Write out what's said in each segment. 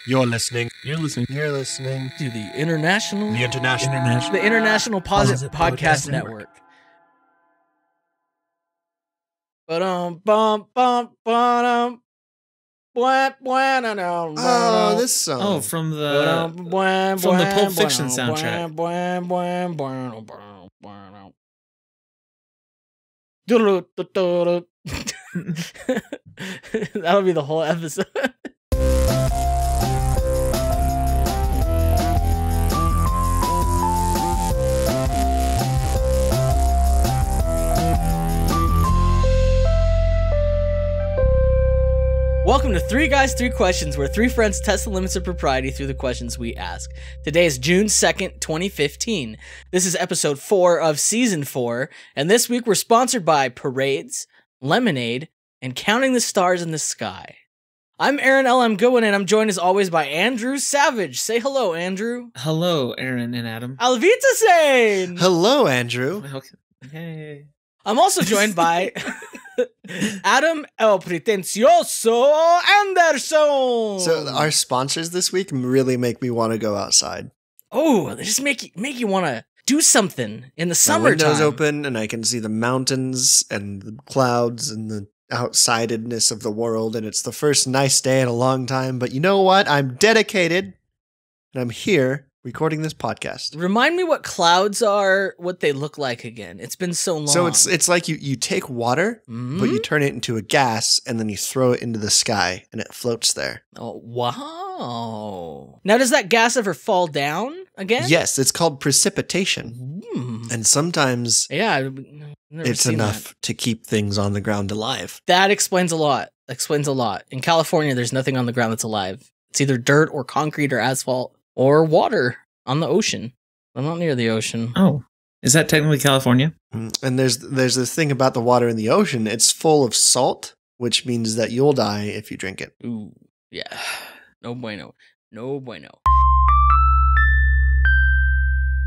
You're listening. You're listening. You're listening to the International Posit Podcast Network. Oh, this song. Oh, from the Pulp Fiction soundtrack. That'll be the whole episode. Welcome to Three Guys, Three Questions, where three friends test the limits of propriety through the questions we ask. Today is June 2nd, 2015. This is episode 4 of season 4, and this week we're sponsored by Parades, Lemonade, and Counting the Stars in the Sky. I'm Aaron L.M. Goodwin, and I'm joined as always by Andrew Savage. Say hello, Andrew. Hello, Aaron and Adam. Alvita Sane! Hello, Andrew. Okay. Hey. I'm also joined by Adam El Pretencioso Anderson. So our sponsors this week really make me want to go outside. Oh, they just make you want to do something in the My summertime. window's open and I can see the mountains and the clouds and the outsidedness of the world, and it's the first nice day in a long time. But you know what? I'm dedicated, and I'm here recording this podcast. Remind me what clouds are, what they look like again. It's been so long. So it's like you take water, but you turn it into a gas, and then you throw it into the sky, and it floats there. Oh, wow. Now, does that gas ever fall down again? Yes, it's called precipitation. And sometimes I've never it's seen enough to keep things on the ground alive. That explains a lot. In California, there's nothing on the ground that's alive. It's either dirt or concrete or asphalt or water on the ocean. I'm not near the ocean. Oh, is that technically California? And there's this thing about the water in the ocean. It's full of salt, which means that you'll die if you drink it. Ooh, yeah. No bueno. No bueno.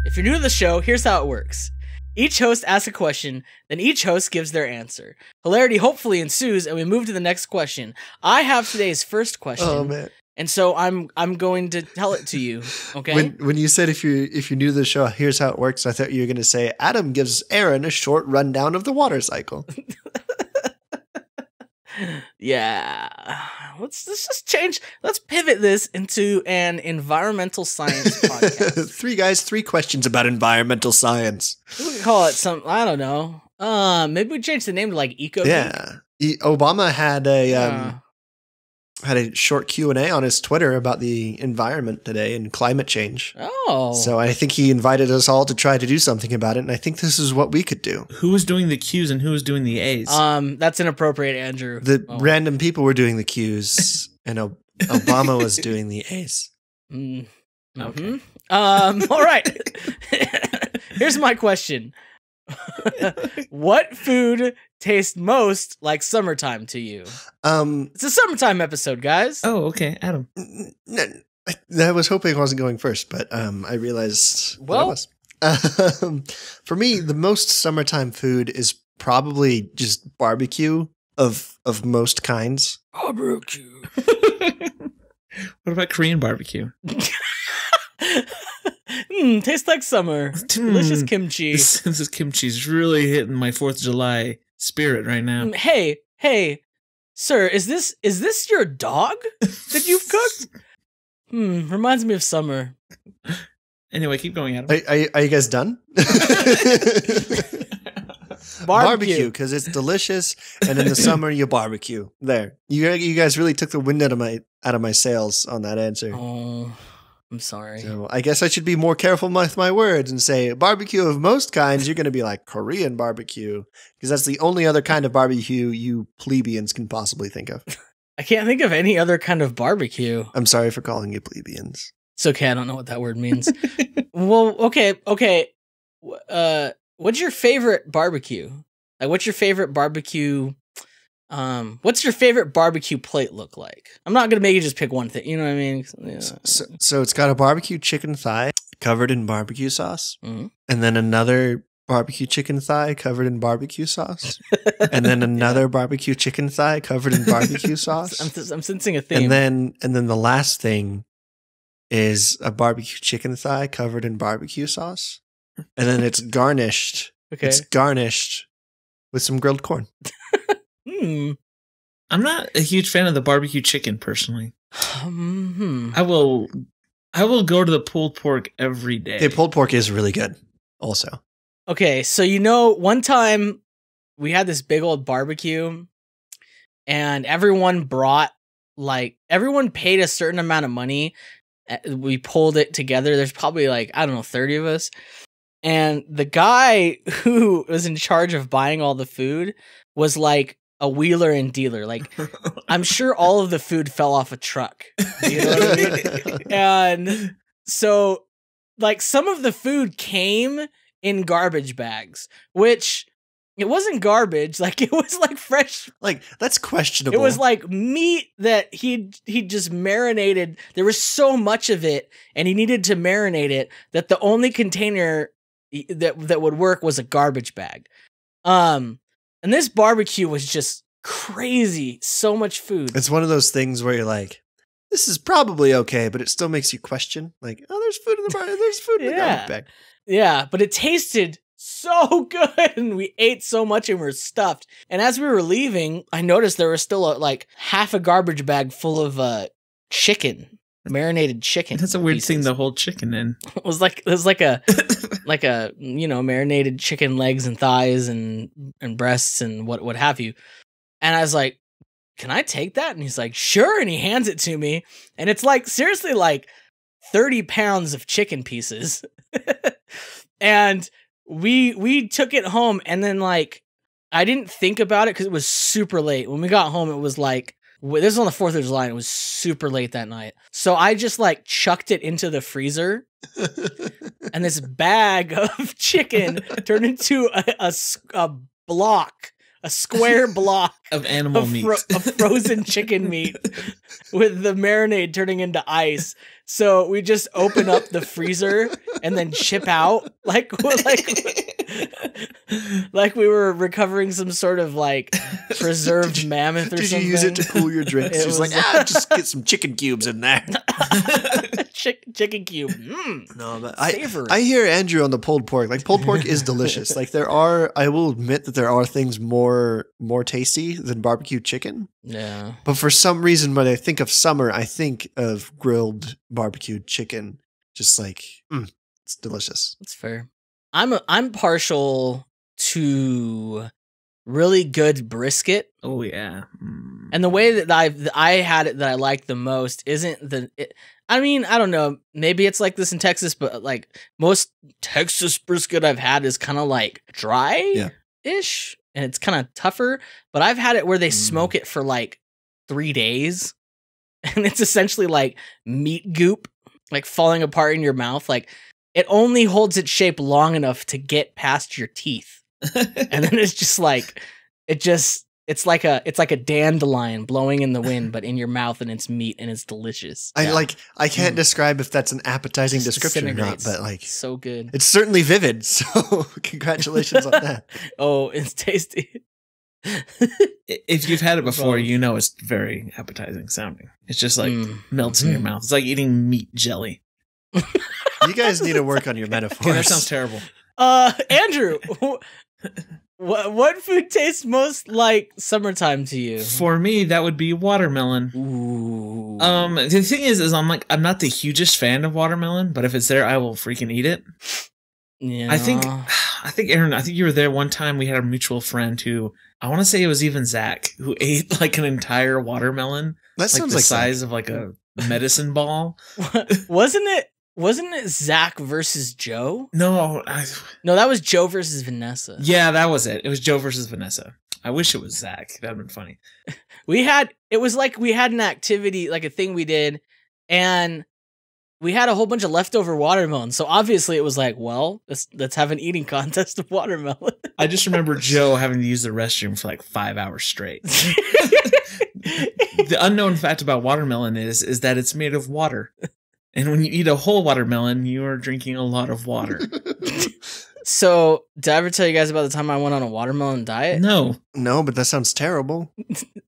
If you're new to the show, here's how it works. Each host asks a question, then each host gives their answer. Hilarity hopefully ensues, and we move to the next question. I have today's first question. Oh, man. And so I'm going to tell it to you, okay? When you said if you're new to the show, here's how it works, I thought you were going to say Adam gives Aaron a short rundown of the water cycle. Yeah. Let's just change. Let's pivot this into an environmental science podcast. Three guys, three questions about environmental science. We could call it I don't know. Maybe we change the name to like Eco. Yeah. Obama had a short Q&A on his Twitter about the environment today and climate change. Oh. So I think he invited us all to try to do something about it, and I think this is what we could do. Who was doing the Q's and who was doing the A's? That's inappropriate, Andrew. Random people were doing the Q's, and Obama was doing the A's. Okay. All right. Here's my question. What food tastes most like summertime to you? It's a summertime episode, guys. Oh, okay, Adam. I was hoping I wasn't going first, but I realized I was. For me, the most summertime food is probably just barbecue of most kinds. Barbecue. What about Korean barbecue? Tastes like summer. Delicious kimchi. This kimchi is really hitting my 4th of July spirit right now. Hey, sir, is this your dog that you've cooked? Reminds me of summer. Anyway, keep going, Adam. Are you guys done? Barbecue, because it's delicious, and in the summer you barbecue. There, you guys really took the wind out of my sails on that answer. Oh. I'm sorry. So I guess I should be more careful with my words and say barbecue of most kinds. You're going to be like Korean barbecue, because that's the only other kind of barbecue you plebeians can possibly think of. I can't think of any other kind of barbecue. I'm sorry for calling you plebeians. It's okay. I don't know what that word means. Well, okay. What's your favorite barbecue? Like, what's your favorite barbecue? What's your favorite barbecue plate look like? I'm not going to make you just pick one thing. You know what I mean? Yeah. So it's got a barbecue chicken thigh covered in barbecue sauce, Mm-hmm. and then another barbecue chicken thigh covered in barbecue sauce, and then another barbecue chicken thigh covered in barbecue sauce. I'm sensing a theme. And then the last thing is a barbecue chicken thigh covered in barbecue sauce, and then it's garnished. Okay. It's garnished with some grilled corn. I'm not a huge fan of the barbecue chicken personally. Mm-hmm. I will go to the pulled pork every day. Okay, pulled pork is really good also. Okay, so one time we had this big old barbecue and everyone paid a certain amount of money. We pulled it together. There's probably 30 of us. And the guy who was in charge of buying all the food was like a wheeler and dealer. Like, I'm sure all of the food fell off a truck. You know what I mean? And so, some of the food came in garbage bags, which it wasn't garbage. It was fresh. That's questionable. It was meat that he just marinated. There was so much of it, and he needed to marinate it that the only container that would work was a garbage bag. And this barbecue was just crazy. So much food. It's one of those things where you're like, this is probably okay, but it still makes you question. There's food in the bar. There's food in the garbage bag. Yeah, but it tasted so good, and we ate so much and we were stuffed. And as we were leaving, I noticed there was still half a garbage bag full of chicken, marinated chicken. That's a weird thing to hold chicken in. It was like a marinated chicken legs and thighs and breasts and what have you. And I was like, can I take that? And he's like, sure. And he hands it to me, and it's seriously 30 pounds of chicken pieces. And we took it home, and then I didn't think about it because it was super late. When we got home, it was this is on the 4th of July, and it was super late that night. So I just chucked it into the freezer, and this bag of chicken turned into a square block of animal meat, of frozen chicken meat, with the marinade turning into ice. So we just open up the freezer and then chip out like we were recovering some sort of preserved mammoth or something. Did you use it to cool your drinks? It was just get some chicken cubes in there. Chicken cube. No, but I hear Andrew on the pulled pork. Pulled pork is delicious. I will admit that there are things more tasty than barbecue chicken. Yeah. But for some reason, when I think of summer, I think of grilled barbecued chicken. Just it's delicious. That's fair. I'm partial to really good brisket. Oh yeah. And the way that I had it that I liked the most isn't I don't know, maybe it's like this in Texas, but most Texas brisket I've had is kind of dry-ish, and it's kind of tougher. But I've had it where they smoke it for 3 days, and it's essentially meat goop, falling apart in your mouth. It only holds its shape long enough to get past your teeth, and then it's just it's like a dandelion blowing in the wind, but in your mouth, and it's meat, and it's delicious. I can't describe if that's an appetizing description or not, but so good. It's certainly vivid. So congratulations on that. Oh, it's tasty. If you've had it before, you know it's very appetizing sounding. It's just melts in your mouth. It's like eating meat jelly. You guys need to work on your metaphors. Okay, that sounds terrible. Andrew, what food tastes most like summertime to you? For me, that would be watermelon. Ooh. The thing is I'm not the hugest fan of watermelon, but if it's there, I will freaking eat it. Yeah. I think Aaron, you were there one time. We had a mutual friend who, I want to say it was even Zach, who ate an entire watermelon. That sounds the size of a medicine ball. Wasn't it Zach versus Joe? No, that was Joe versus Vanessa. Yeah, that was it. It was Joe versus Vanessa. I wish it was Zach. That'd been funny. We had an activity, a thing we did, and we had a whole bunch of leftover watermelon. So obviously it was let's have an eating contest of watermelon. I just remember Joe having to use the restroom for 5 hours straight. The unknown fact about watermelon is that it's made of water. And when you eat a whole watermelon, you are drinking a lot of water. So, did I ever tell you guys about the time I went on a watermelon diet? No. No, but that sounds terrible.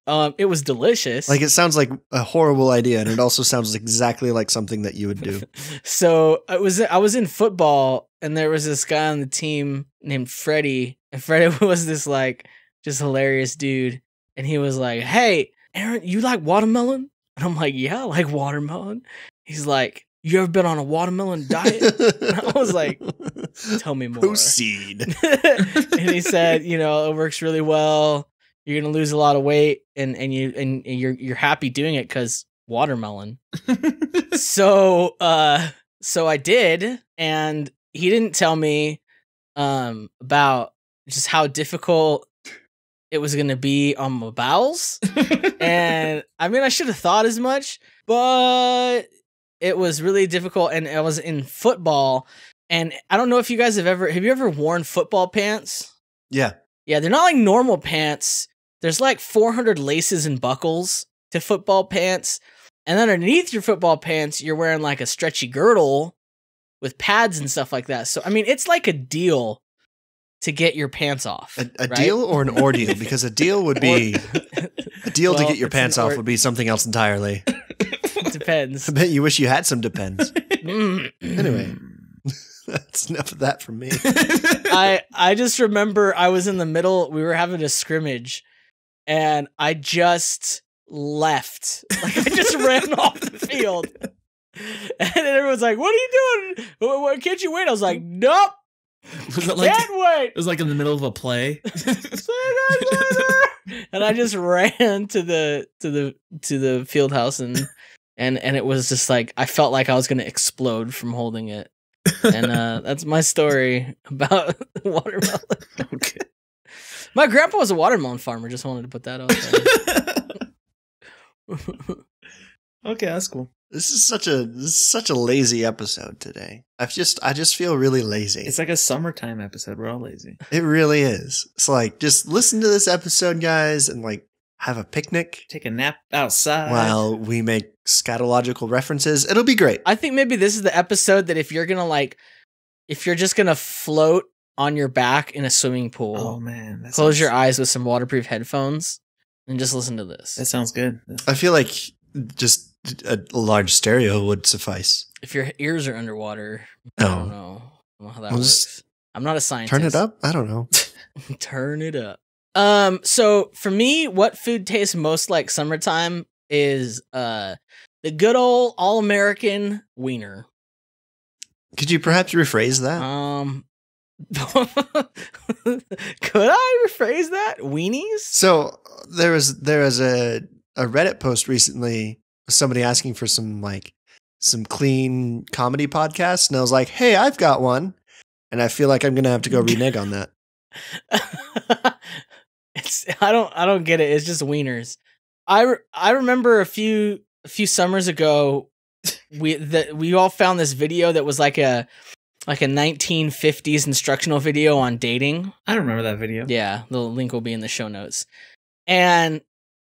It was delicious. Like, it sounds like a horrible idea, and it also sounds exactly like something that you would do. So I was in football, and there was this guy on the team named Freddie, and Freddie was this like just hilarious dude, and he was like, "Hey, Aaron, you like watermelon?" And I'm like, "Yeah, I like watermelon." He's like, "You ever been on a watermelon diet?" And I was like, "Tell me more." Proceed. And he said, "You know, it works really well. You're gonna lose a lot of weight, and you're happy doing it because watermelon." So I did, and he didn't tell me about just how difficult it was gonna be on my bowels. And I mean, I should have thought as much, but it was really difficult, and I was in football, and I don't know if you guys have you ever worn football pants? Yeah. Yeah, they're not like normal pants. There's like 400 laces and buckles to football pants. And underneath your football pants, you're wearing like a stretchy girdle with pads and stuff like that. So, I mean, it's like a deal to get your pants off. A right? deal or an ordeal? Because a deal would be... A deal to get your pants off would be something else entirely. Depends. I bet you wish you had some depends. Anyway, that's enough of that from me. I just remember I was in the middle. We were having a scrimmage, and I just left. Like, I just ran off the field. And everyone's like, "What are you doing? Why can't you wait?" I was like, "Nope. Was it like, Can't wait." It was like in the middle of a play. And I just ran to the field house, and it was just like I felt like I was gonna explode from holding it. And that's my story about watermelon. Okay. My grandpa was a watermelon farmer. Just wanted to put that out there. Okay, that's cool. This is such a lazy episode today. I just feel really lazy. It's like a summertime episode. We're all lazy. It really is. It's like, just listen to this episode, guys, and like have a picnic. Take a nap outside while we make scatological references. It'll be great. I think maybe this is the episode that if you're just gonna float on your back in a swimming pool, oh man, close your eyes with some waterproof headphones and just listen to this. That sounds good. I feel like just a large stereo would suffice. If your ears are underwater, I don't know how that works. I'm not a scientist. Turn it up? I don't know. Turn it up. So for me, what food tastes most like summertime is the good old all-American wiener. Could you perhaps rephrase that? Could I rephrase that? Weenies? So there was a Reddit post recently, somebody asking for some clean comedy podcasts, and I was like, "Hey, I've got one," and I feel like I'm gonna have to go renege on that. I don't get it. It's just wieners. I remember a few summers ago, we all found this video that was like a 1950s instructional video on dating. I don't remember that video. Yeah, the link will be in the show notes. And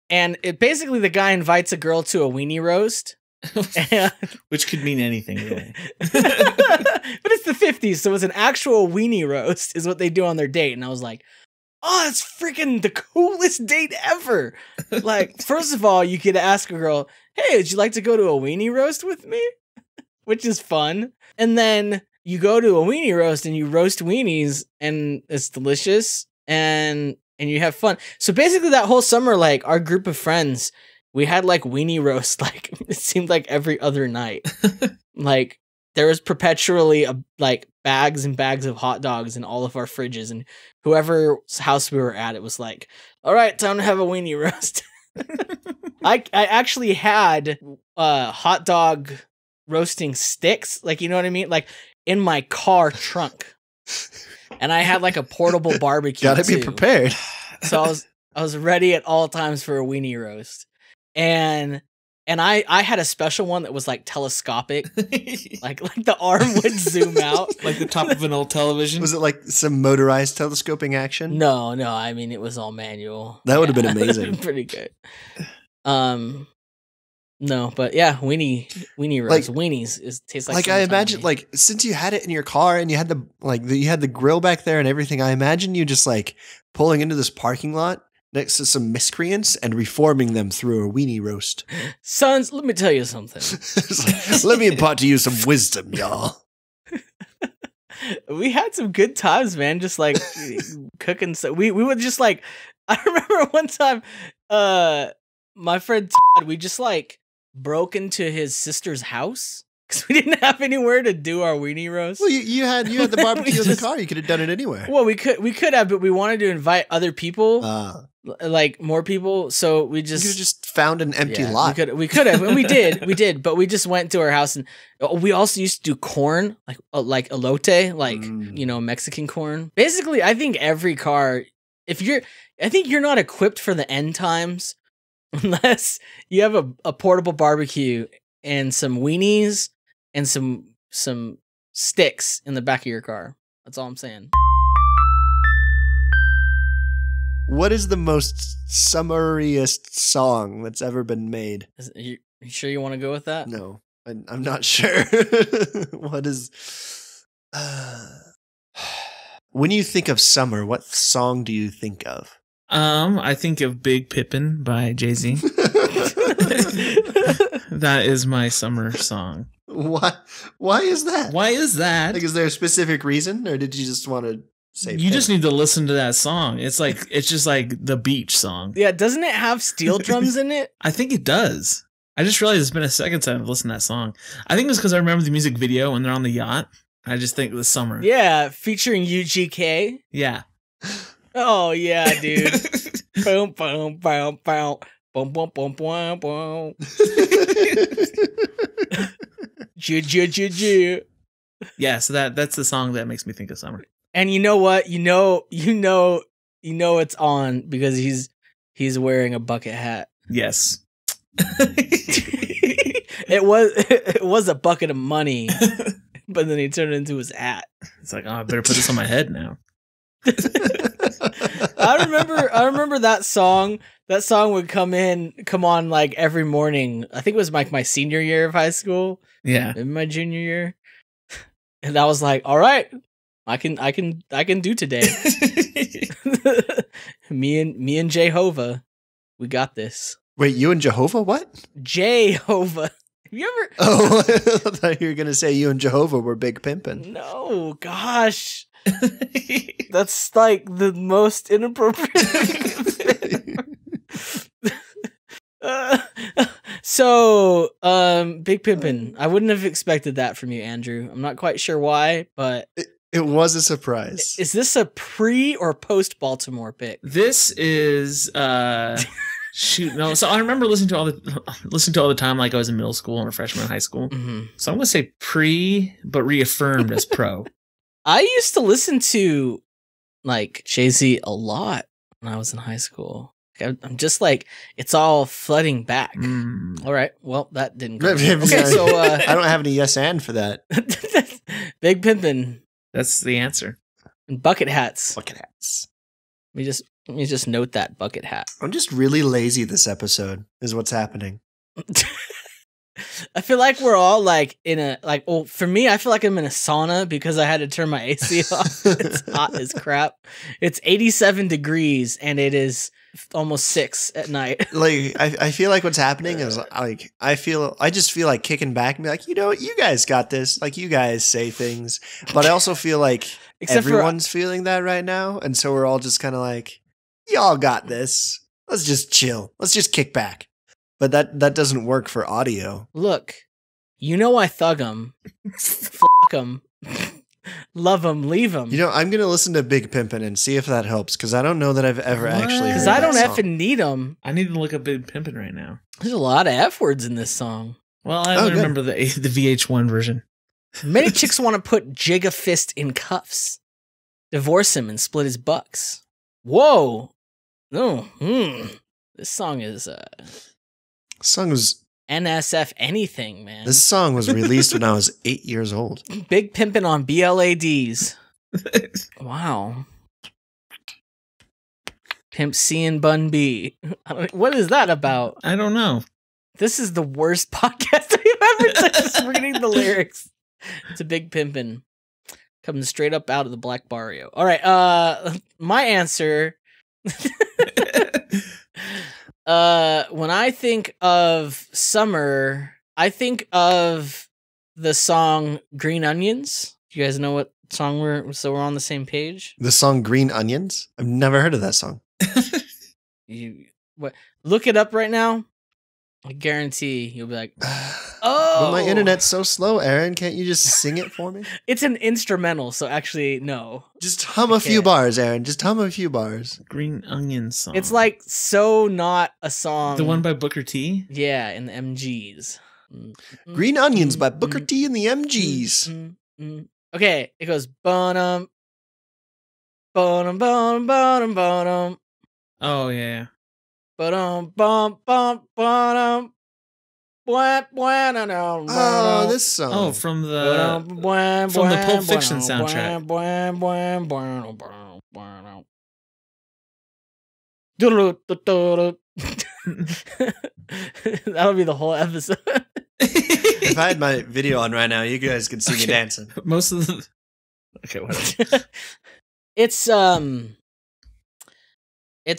it basically, the guy invites a girl to a weenie roast. Which could mean anything, really. But it's the 50s, so it's an actual weenie roast is what they do on their date. And I was like, oh, that's freaking the coolest date ever. Like, first of all, you could ask a girl, "Hey, would you like to go to a weenie roast with me?" Which is fun. And then you go to a weenie roast and you roast weenies, and it's delicious, and you have fun. So basically that whole summer, like, our group of friends, we had like weenie roast, like, it seemed like every other night. Like, there was perpetually like bags and bags of hot dogs in all of our fridges, and whoever's house we were at, it was like, "All right, time to have a weenie roast." I actually had hot dog roasting sticks, like, you know what I mean, like, in my car trunk, and I had like a portable barbecue. Gotta be prepared. So I was ready at all times for a weenie roast, and I had a special one that was like telescopic, like the arm would zoom out, like the top of an old television. Was it like some motorized telescoping action? No, I mean, it was all manual. That would have been amazing. Pretty good. No, but yeah, weenie roast. Weenies tastes like I summertime imagine, to me. since you had it in your car and you had you had the grill back there and everything, I imagine you just pulling into this parking lot next to some miscreants and reforming them through a weenie roast. Sons, let me tell you something. Let me impart to you some wisdom, y'all. We had some good times, man. Just cooking. So we would just I remember one time, my friend Todd, we just broke into his sister's house because we didn't have anywhere to do our weenie roast. Well, you had the barbecue in the car. You could have done it anywhere. Well, we could have, but we wanted to invite other people, more people. So we you could have just found an empty lot. We could have, and we did. But we just went to our house, and we also used to do corn, like elote, Mexican corn. Basically, I think every car, I think you're not equipped for the end times unless you have a portable barbecue and some weenies and some sticks in the back of your car. That's all I'm saying. What is the most summariest song that's ever been made? Are you sure you want to go with that? No, I'm not sure. What is... When you think of summer, what song do you think of? I think of Big Pippin by Jay-Z. That is my summer song. Why is that? Why is that? Is there a specific reason, or did you just want to say you just need to listen to that song? It's just like the beach song. Yeah, doesn't it have steel drums in it? I think it does. I just realized it's been a second time I've listened to that song. I think it was because I remember the music video when they're on the yacht. I just think of the summer. Yeah, featuring UGK. Yeah. Oh yeah, dude. Boom, boom, boom, boom, boom, boom, boom, boom, boom. Yeah, so that's the song that makes me think of summer. And you know what? You know it's on because he's wearing a bucket hat. Yes. It was a bucket of money, but then he turned it into his hat. It's like, oh, I better put this on my head now. I remember that song. That song would come on every morning. I think it was my senior year of high school. Yeah. Maybe my junior year. And I was like, all right, I can do today. me and Jehovah, we got this. Wait, you and Jehovah? What? Jehovah. Have you ever? Oh, I thought you were gonna say you and Jehovah were big pimpin'. No, gosh. That's the most inappropriate thing. Big Pimpin'. I wouldn't have expected that from you, Andrew. I'm not quite sure why, but it was a surprise. Is this a pre or post Baltimore pick? This is shoot, no. So I remember listening to all the time, like I was in middle school and a freshman in high school. Mm-hmm. So I'm gonna say pre, but reaffirmed as pro. I used to listen to Jay-Z a lot when I was in high school. I'm just it's all flooding back. All right, well that didn't go. Okay, so I don't have any yes and for that. Big Pimpin'. That's the answer. And bucket hats. Bucket hats. Let me just note that bucket hat. I'm just really lazy this episode is what's happening. I feel like we're all for me, I feel like I'm in a sauna because I had to turn my AC off. It's hot as crap. It's 87 degrees and it is almost 6 at night. I feel like what's happening is I just feel like kicking back and be like, you know what, you guys got this. You guys say things, but I also feel like everyone's feeling that right now, and so we're all just kind of like, y'all got this. Let's just chill. Let's just kick back. But that doesn't work for audio. Look, I thug 'em, f*** 'em, love 'em, leave 'em. I'm gonna listen to Big Pimpin' and see if that helps, because I don't know that I've ever actually. Because I don't effing need 'em. I need to look up Big Pimpin' right now. There's a lot of F words in this song. Well, I only remember the VH1 version. Many chicks want to put Jigga Fist in cuffs, divorce him, and split his bucks. Whoa, no, this song is song was NSF anything, man. This song was released when I was 8 years old. Big Pimpin' on BLADs. Wow. Pimp C and Bun B. What is that about? I don't know. This is the worst podcast we've ever done. Just reading the lyrics. It's a big pimpin'. Coming straight up out of the Black Barrio. All right, my answer. When I think of summer, I think of the song Green Onions. Do you guys know what song we're on the same page? The song Green Onions? I've never heard of that song. Look it up right now. I guarantee you'll be like, oh. But my internet's so slow, Aaron. Can't you just sing it for me? It's an instrumental, so actually, no. Just hum a few bars, Aaron. Just hum a few bars. Green Onion song. It's like so not a song. The one by Booker T? Yeah, in the MGs. Green Onions by Booker T and the MGs. Okay, it goes bonum, bonum, bonum, bonum, bonum. Oh, yeah. Bonum, bum, bum, bonum. Oh, this song. Oh, from the Pulp Fiction soundtrack. That'll be the whole episode. If I had my video on right now, you guys could see me dancing. Most of the... Okay, whatever. It's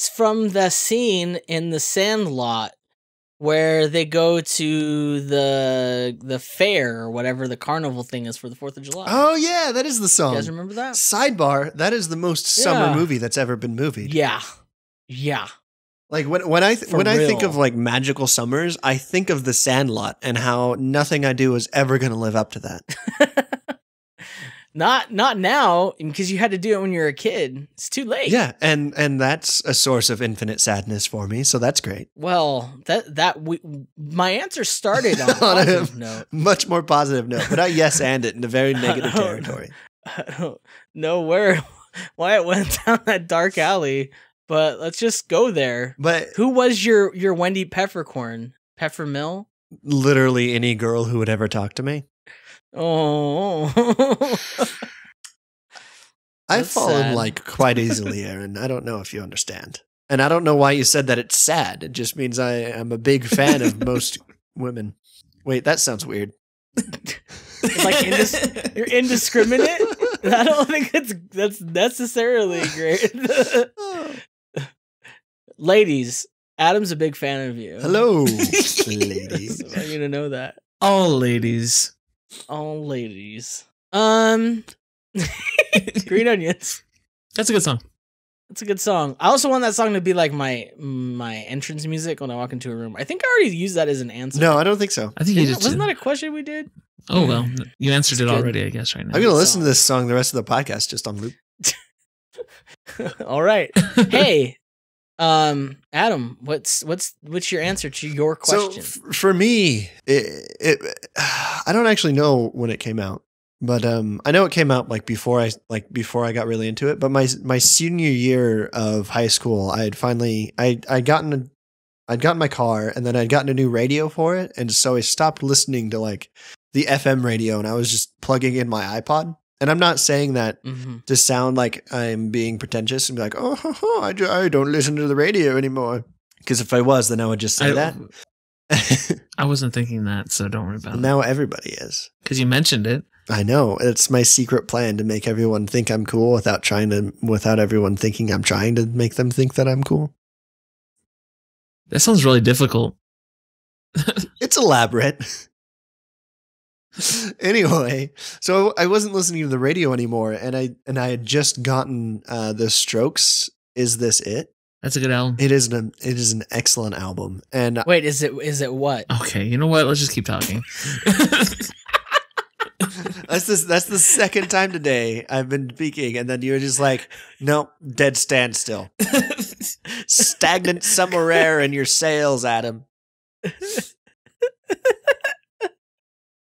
from the scene in The Sandlot where they go to the fair or whatever the carnival thing is for the 4th of July. Oh, yeah, that is the song. You guys remember that? Sidebar, that is the most summer movie that's ever been movied. Yeah. Yeah. Like when I think of like magical summers, I think of The Sandlot and how nothing I do is ever going to live up to that. Not now, because you had to do it when you were a kid. It's too late. Yeah, and that's a source of infinite sadness for me, so that's great. Well, my answer started on a positive note. Much more positive note, but I yes-and it in a very negative territory. I don't know why it went down that dark alley, but let's just go there. But who was your Wendy Peppercorn? Peppermill? Literally any girl who would ever talk to me. Oh, I fall in like quite easily, Aaron. I don't know if you understand, and I don't know why you said that it's sad. It just means I am a big fan of most women. Wait, that sounds weird. Like you're indiscriminate. I don't think that's necessarily great. Ladies, Adam's a big fan of you. Hello, ladies. I want you to know that. All ladies. All ladies. Green Onions. That's a good song. It's a good song. I also want that song to be like my entrance music when I walk into a room. I think I already used that as an answer. No, I don't think so. I think you just wasn't that a question we did? Oh well, you answered it already, I guess. Right now, I'm gonna listen to this song the rest of the podcast just on loop. All right. Hey, Adam, what's your answer to your question? So for me, I don't actually know when it came out, but I know it came out before I got really into it. But my senior year of high school, I'd gotten my car, and then I'd gotten a new radio for it, and so I stopped listening to like the FM radio, and I was just plugging in my iPod. And I'm not saying that to sound like I'm being pretentious and be like, oh, I don't listen to the radio anymore. Because if I was, then I would just say that. I wasn't thinking that, so don't worry about it. Now everybody is. Because you mentioned it. I know. It's my secret plan to make everyone think I'm cool without everyone thinking I'm trying to make them think that I'm cool. That sounds really difficult. It's elaborate. Anyway, so I wasn't listening to the radio anymore, and I had just gotten The Strokes' "Is This It?" That's a good album. It is an excellent album. And wait, is it what? Okay, you know what? Let's just keep talking. That's the second time today I've been speaking, and then you're just like, nope, dead standstill, stagnant somewhere in your sails, Adam.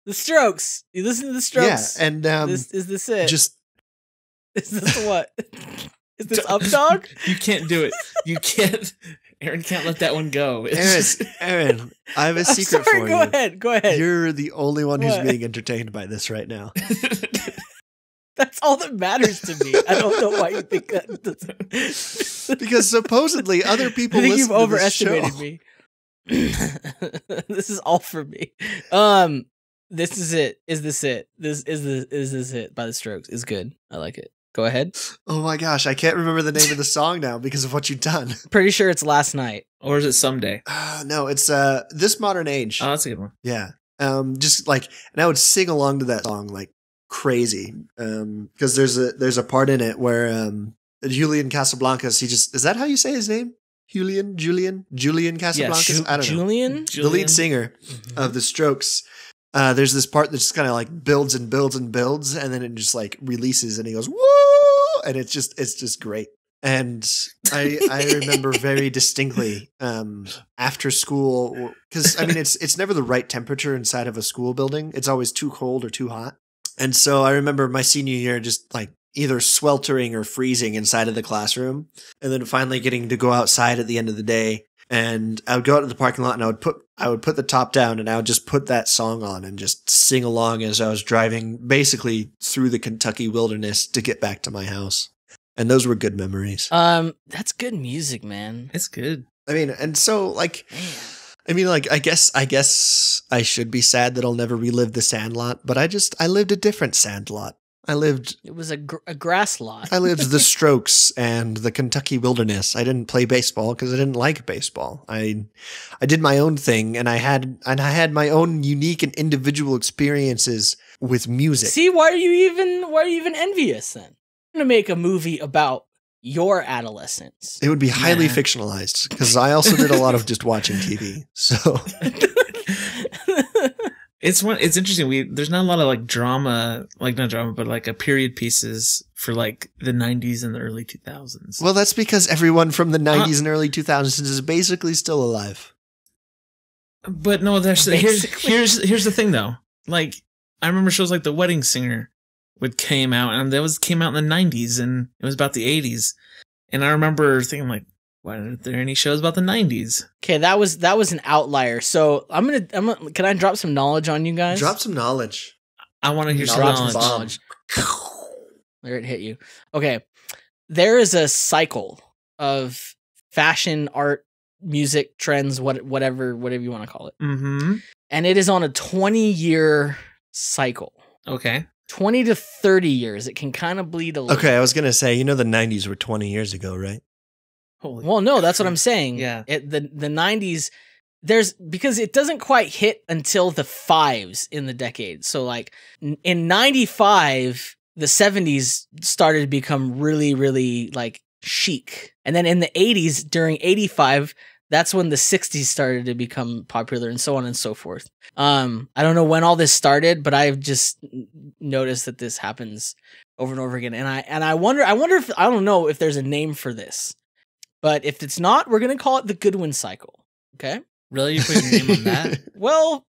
The Strokes. You listen to the Strokes. Yeah, and is this it? Just is this what? Is this Upchuck? You can't do it. You can't. Aaron can't let that one go. Aaron, I have a secret for you. Go ahead. You're the only one who's being entertained by this right now. That's all that matters to me. I don't know why you think that. Because supposedly other people I think listen you've to this show. overestimated me. This is all for me. This is it. Is this it? Is this it by the Strokes is good. I like it. Go ahead. Oh my gosh, I can't remember the name of the song now because of what you've done. Pretty sure it's Last Night. Or is it Someday? No, it's This Modern Age. Oh, that's a good one. Yeah. Just like, and I would sing along to that song like crazy. Because there's a part in it where Julian Casablancas, is that how you say his name? Julian Casablancas? I don't know. Julian? The lead singer of the Strokes. There's this part that just kind of like builds and builds and builds, and then it just like releases, and he goes, "Whoa!" And it's just great. And I remember very distinctly after school, because I mean it's never the right temperature inside of a school building. It's always too cold or too hot. And so I remember my senior year just like either sweltering or freezing inside of the classroom, and then finally getting to go outside at the end of the day. And I would go out to the parking lot and I would put the top down and I would just put that song on and just sing along as I was driving basically through the Kentucky wilderness to get back to my house. And those were good memories. That's good music, man. It's good. I mean, and so like, I mean, like, I guess I should be sad that I'll never relive the Sandlot, but I lived a different Sandlot. It was a grass lot. I lived the Strokes and the Kentucky wilderness. I didn't play baseball because I didn't like baseball. I did my own thing, and I had my own unique and individual experiences with music. See, why are you even envious then? I'm gonna make a movie about your adolescence. It would be highly fictionalized because I also did a lot of just watching TV. So it's interesting. There's not a lot of like drama, like not drama, but like a period pieces for like the 90s and the early 2000s. Well, that's because everyone from the 90s and early 2000s is basically still alive. But no, here's the thing though. Like I remember shows like The Wedding Singer came out, and came out in the 90s, and it was about the 80s. And I remember thinking like, why aren't there any shows about the 90s? Okay, that was an outlier. So I'm gonna can I drop some knowledge on you guys? Drop some knowledge. I want to hear some knowledge. There it hit you. Okay. There is a cycle of fashion, art, music, trends, whatever you want to call it. Mm-hmm. And it is on a 20-year cycle. Okay. 20 to 30 years. It can kind of bleed a little. Okay, I was going to say, the 90s were 20 years ago, right? Well, no, that's what I'm saying. Yeah. The 90s, because it doesn't quite hit until the 5s in the decade. So like in 95, the 70s started to become really, really like chic. And then in the 80s, during 85, that's when the 60s started to become popular, and so on and so forth. I don't know when all this started, but I've just noticed that this happens over and over again. And I wonder if, I don't know if there's a name for this, but if it's not, we're going to call it the Goodwin cycle. Okay. Really? You put your name on that? Well,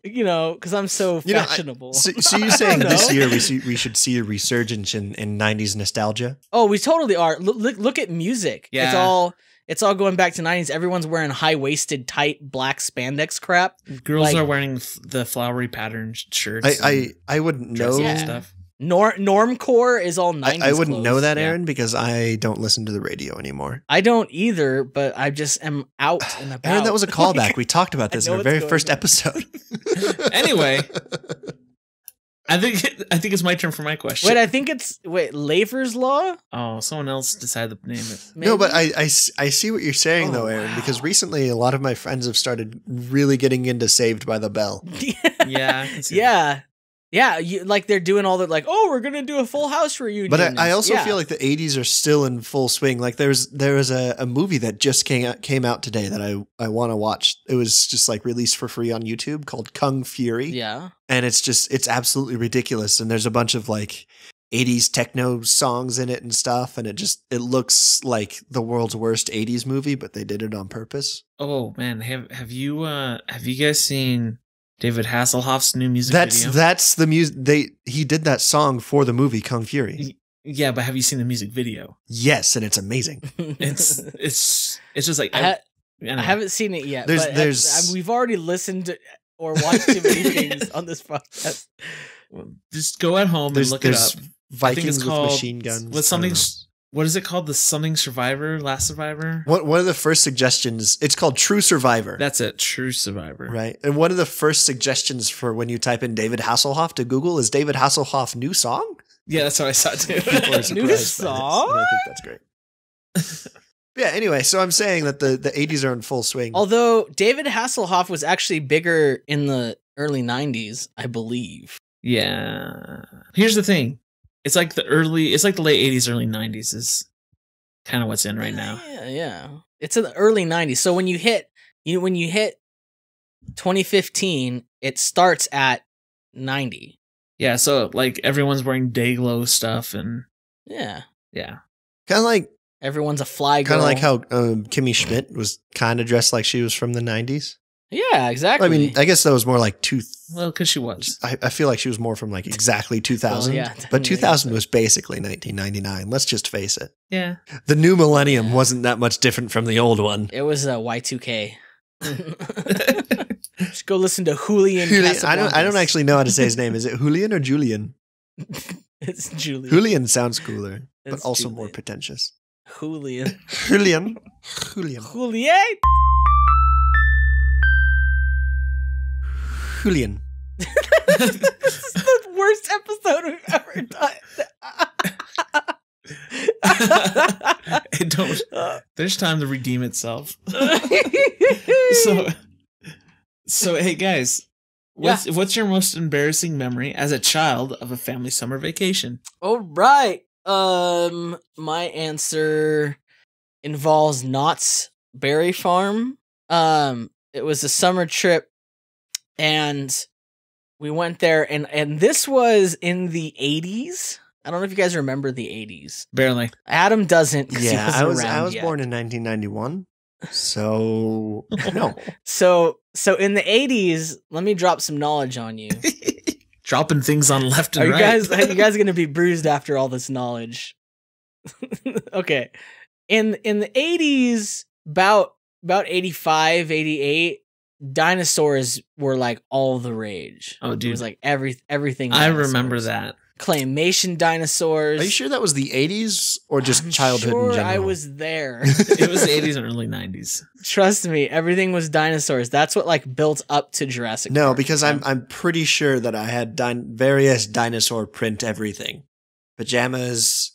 because I'm so fashionable. So you're saying this year we should see a resurgence in 90s nostalgia? Oh, we totally are. Look at music. Yeah. It's all going back to 90s. Everyone's wearing high-waisted, tight, black spandex crap. Girls are wearing the flowery patterned shirts. I wouldn't know. And stuff. Normcore is all 90s I wouldn't clothes. know that, Aaron, because I don't listen to the radio anymore. I don't either, but I just am out and about. Aaron, that was a callback. We talked about this in our very first episode. Anyway, I think it's my turn for my question. Wait, I think it's Laver's Law? Oh, someone else decided to name it. Maybe? No, but I see what you're saying, though, Aaron, because recently a lot of my friends have started really getting into Saved by the Bell. Yeah. I can see Yeah. Yeah, like they're doing all that, like, oh, we're gonna do a Full House reunion. But I also feel like the 80s are still in full swing. Like there was a movie that just came out today that I want to watch. It was just like released for free on YouTube called Kung Fury. Yeah, and it's absolutely ridiculous. And there's a bunch of like 80s techno songs in it and stuff, and it looks like the world's worst 80s movie, but they did it on purpose. Oh man, have you guys seen David Hasselhoff's new music video? That's the music. He did that song for the movie Kung Fury. Yeah, but have you seen the music video? Yes, and it's amazing. It's just like I haven't seen it yet. There's we've already listened to or watched too many things on this podcast. Just go at home and look it up. Vikings with machine guns. With something what is it called? The something survivor, last survivor? One of the first suggestions, it's called True Survivor. That's it, True Survivor. Right. And one of the first suggestions for when you type in David Hasselhoff to Google is David Hasselhoff new song? Yeah, that's what I saw too. People are surprised New by this, song? and I think that's great. Yeah, anyway, so I'm saying that the 80s are in full swing. Although David Hasselhoff was actually bigger in the early 90s, I believe. Yeah. Here's the thing. It's like the late 80s, early 90s is kind of what's in right now. Yeah. It's in the early 90s. So when you hit 2015, it starts at 90. Yeah, so like everyone's wearing Dayglow stuff and Yeah. yeah. Kind of like Everyone's a fly girl. kind of like how Kimmy Schmidt was kind of dressed like she was from the 90s. Yeah, exactly. I mean, I guess that was more like Well, because she was. I feel like she was more from like exactly 2000. Well, yeah, but 2000 was basically 1999. Let's just face it. Yeah. The new millennium wasn't that much different from the old one. It was Y2K. Just go listen to Julian. I don't actually know how to say his name. Is it Julian or Julian? It's Julian. Julian sounds cooler, but It's also Julian. more pretentious. Julian. Julian. Julian. Julian. Julian. This is the worst episode we've ever done. There's time to redeem itself. So hey guys, what's your most embarrassing memory as a child of a family summer vacation? All right. My answer involves Knott's Berry Farm. It was a summer trip, and we went there, and this was in the 80s. I don't know if you guys remember the 80s. Barely. Adam doesn't. Yeah, I was yet. born in 1991. So no. So in the 80s, let me drop some knowledge on you. Dropping things on left and Are right. you guys gonna be bruised after all this knowledge? Okay. In the 80s, about 85, 88, dinosaurs were like all the rage. Oh, dude. It was like everything. I dinosaurs. remember that. Claymation dinosaurs. Are you sure that was the 80s or just I'm childhood sure in general? I was there. It was the 80s and early 90s. Trust me, everything was dinosaurs. That's what like built up to Jurassic No, Park. because I'm pretty sure that I had various dinosaur print everything. Pajamas.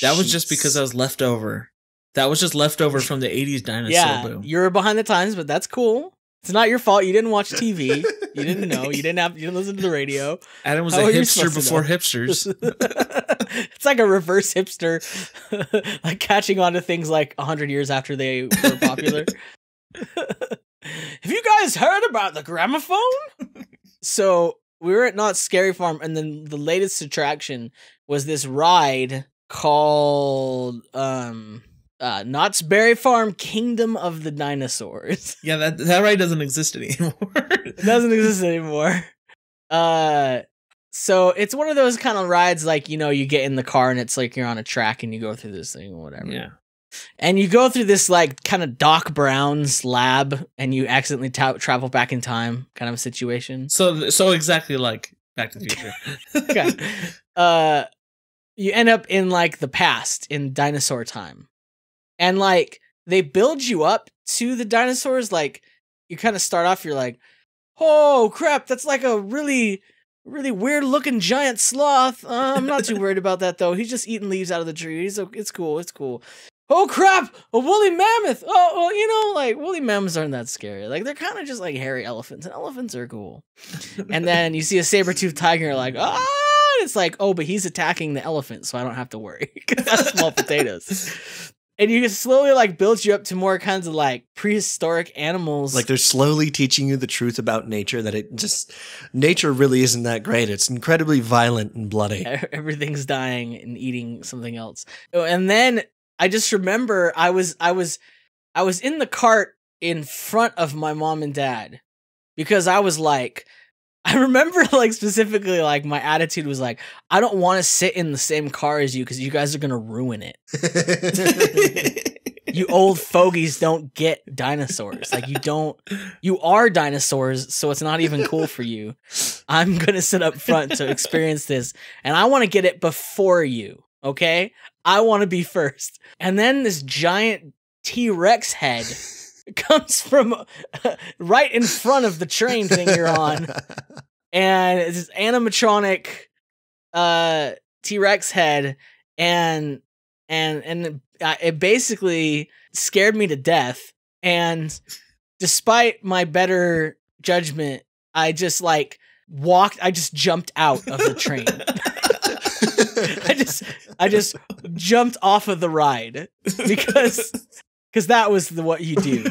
That was just sheets. because I was left over. That was just left over from the 80s dinosaur yeah, boom. you're behind the times, but that's cool. It's not your fault. You didn't watch TV. You didn't know. You didn't listen to the radio. Adam was How a are you hipster supposed to before know? hipsters. It's like a reverse hipster, like catching on to things like 100 years after they were popular. Have you guys heard about the gramophone? So we were at Knott's Scary Farm, and then the latest attraction was this ride called Knott's Berry Farm Kingdom of the Dinosaurs. Yeah, that ride doesn't exist anymore. It doesn't exist anymore. So it's one of those kind of rides, like, you know, you get in the car and it's like you're on a track and you go through this thing or whatever. Yeah. And you go through this like kind of Doc Brown's lab and you accidentally travel bakind of time kind of a situation. So exactly like Back to the Future. Okay. You end up in like the past in dinosaur time. And like they build you up to the dinosaurs. Like you kind of start off, you're like, oh crap, that's like a really weird looking giant sloth. I'm not too worried about that though. He's just eating leaves out of the trees. It's cool. It's cool. Oh crap, a woolly mammoth. Oh, well, you know, like woolly mammoths aren't that scary. Like they're kind of just like hairy elephants, and elephants are cool. And then you see a saber-toothed tiger, you're like, ah, it's like, oh, but he's attacking the elephant, so I don't have to worry because that's small potatoes. And you slowly like build you up to more kinds of like prehistoric animals. Like they're slowly teaching you the truth about nature, that nature really isn't that great. It's incredibly violent and bloody. Everything's dying and eating something else. And then I just remember I was in the cart in front of my mom and dad because I was like, I remember like specifically like my attitude was like, I don't want to sit in the same car as you because you guys are going to ruin it. You old fogies don't get dinosaurs. Like you are dinosaurs, so it's not even cool for you. I'm going to sit up front to experience this, and I want to get it before you. Okay, I want to be first. And then this giant T-Rex head comes from right in front of the train thing you're on, and it's this animatronic T-Rex head, and it basically scared me to death. And despite my better judgment, I just jumped out of the train. I just jumped off of the ride because that was what you do.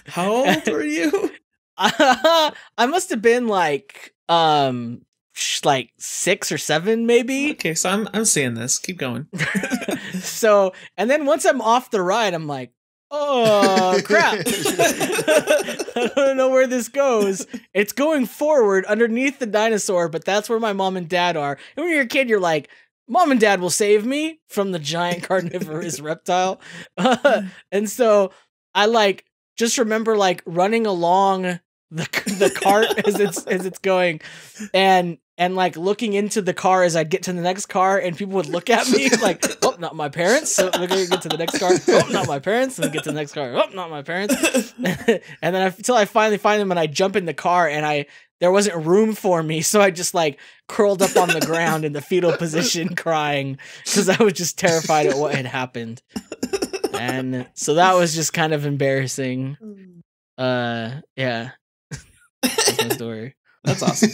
How old were you? I must have been like 6 or 7 maybe. Okay, so I'm seeing this. Keep going. So, and then once I'm off the ride, I'm like, oh crap. I don't know where this goes. It's going forward underneath the dinosaur, but that's where my mom and dad are. And when you're a kid, you're like, Mom and Dad will save me from the giant carnivorous reptile. And so I just remember running along the cart as it's going, and looking into the car as I'd get to the next car, and people would look at me like, oh, not my parents. So we're gonna get to the next car. Oh, not my parents. And get to the next car. Oh, not my parents. And then until I finally find them, and I jump in the car, and there wasn't room for me, so I just curled up on the ground in the fetal position, crying because I was just terrified at what had happened. And so that was just kind of embarrassing. Yeah. That's my story. That's awesome.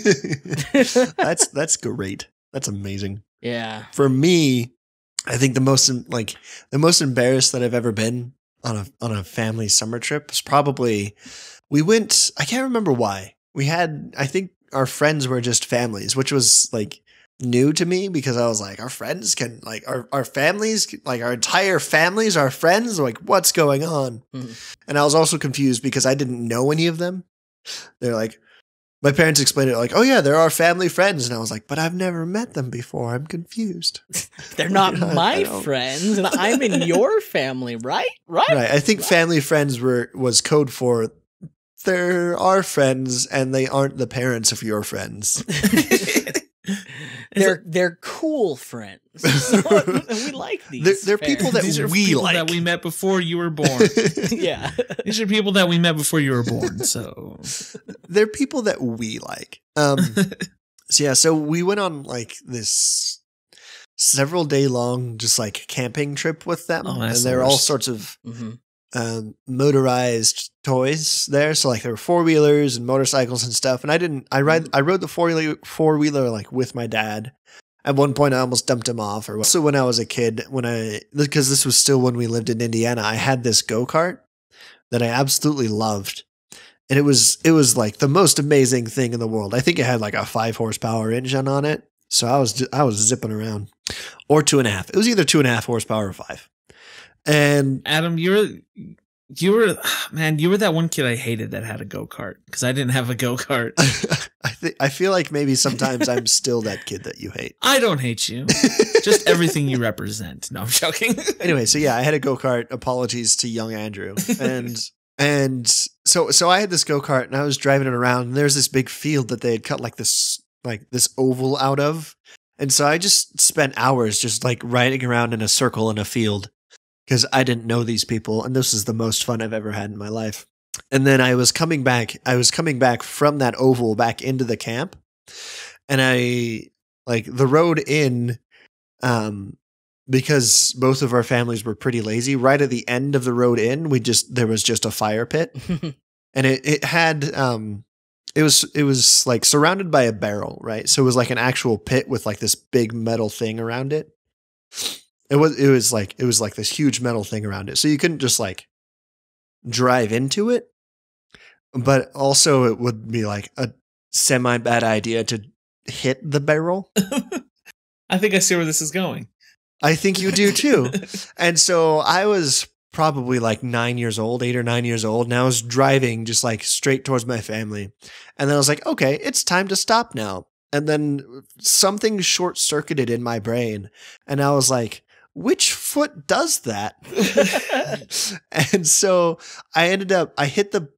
That's great. That's amazing. Yeah. For me, I think the most embarrassed that I've ever been on a family summer trip was probably, we went, I can't remember why. I think our friends were just families, which was new to me, because I was like, our friends can our families, our entire families are friends. What's going on? Mm-hmm. And I was also confused because I didn't know any of them. They're like, my parents explained it oh yeah, they're our family friends. And I was like, but I've never met them before. I'm confused. They're not my friends, and I'm in your family, right? Right. I think family friends was code for they're our friends and they aren't the parents of your friends. They're cool friends. We like these. They're people that that we met before you were born. Yeah. These are people that we met before you were born. So they're people that we like. So we went on this several day long just camping trip with them. Oh, and there are all sorts of motorized toys there. So there were 4-wheelers and motorcycles and stuff. And I rode the 4-wheeler with my dad. At one point I almost dumped him off. So when I was a kid, because this was still when we lived in Indiana, I had this go-kart that I absolutely loved. And it was the most amazing thing in the world. I think it had a 5 horsepower engine on it. So I was zipping around, or 2.5. It was either 2.5 horsepower or 5. And Adam, you were that one kid I hated that had a go-kart, because I didn't have a go-kart. I feel like maybe sometimes I'm still that kid that you hate. I don't hate you. Just everything you represent. No, I'm joking. Anyway, so yeah, I had a go-kart. Apologies to young Andrew. And so I had this go-kart, and I was driving it around, and there's this big field that they had cut this oval out of. And so I just spent hours just riding around in a circle in a field, because I didn't know these people, and this is the most fun I've ever had in my life. And then I was coming back from that oval back into the camp, and the road in, because both of our families were pretty lazy, right at the end of the road in, there was just a fire pit. And it had, it was surrounded by a barrel, right? So it was an actual pit with this big metal thing around it. It was this huge metal thing around it. So you couldn't just drive into it, but also it would be a semi bad idea to hit the barrel. I think I see where this is going. I think you do too. And so I was probably 9 years old, 8 or 9 years old. And I was driving just straight towards my family. And then I was like, okay, it's time to stop now. And then something short circuited in my brain. And I was like, which foot does that? And so I hit the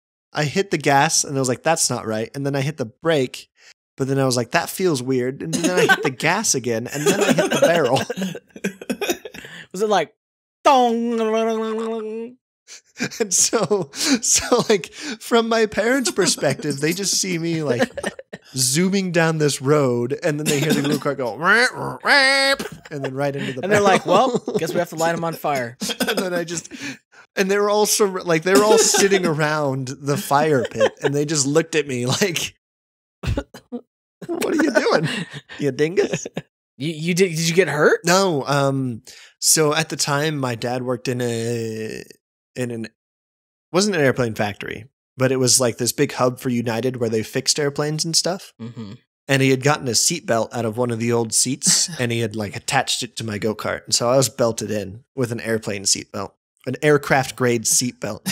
gas, and I was like, that's not right. And then I hit the brake, But then I was like, that feels weird. And then I hit the gas again, and then I hit the barrel. Was it like, dong? And so like from my parents' perspective, they just see me like zooming down this road, and then they hear the little car go, and then right into the. And they're like, "Well, guess we have to light them on fire." And then and they were also like they were all sitting around the fire pit, and they just looked at me like, "What are you doing, you dingus?" You did you get hurt? No. So at the time, my dad worked in wasn't an airplane factory, but it was like this big hub for United where they fixed airplanes and stuff. Mm-hmm. And he had gotten a seatbelt out of one of the old seats, and he had like attached it to my go-kart. And so I was belted in with an airplane seatbelt, an aircraft grade seatbelt.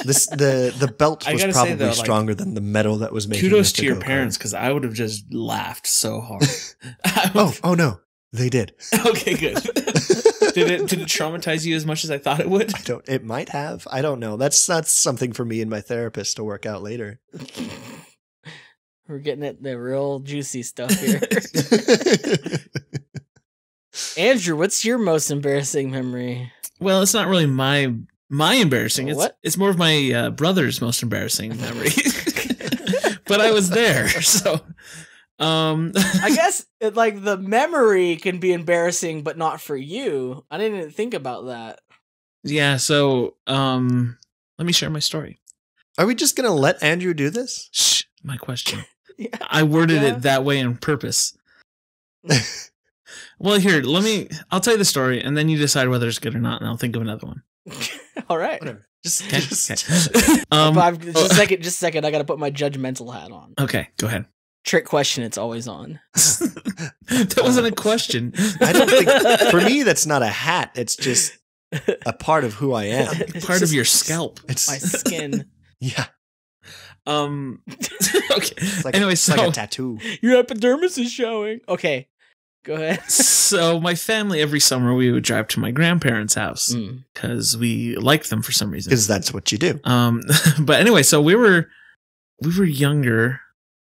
The belt was probably stronger than the metal that was making. Kudos to your parents, because I would have just laughed so hard. Oh no, they did. Okay, good. Did it traumatize you as much as I thought it would? It might have. I don't know. That's something for me and my therapist to work out later. We're getting at the real juicy stuff here. Andrew, what's your most embarrassing memory? Well, it's not really my embarrassing. What? It's more of my brother's most embarrassing memory. But I was there, so. I guess like the memory can be embarrassing, but not for you. I didn't think about that. Yeah, so let me share my story. Are we just gonna let Andrew do this? Shh, my question. Yeah. I worded it that way on purpose. Well, here, I'll tell you the story, and then you decide whether it's good or not, and I'll think of another one. All right. Whatever. Just just a second. I gotta put my judgmental hat on. Okay, go ahead. Trick question, it's always on. That wasn't a question. I don't think, for me, that's not a hat. It's just a part of who I am. Part of your scalp. It's my skin. Yeah. Okay. Anyway, it's like a tattoo. Your epidermis is showing. Okay. Go ahead. So my family, every summer, we would drive to my grandparents' house because we liked them for some reason. Because that's what you do. But anyway, so we were younger.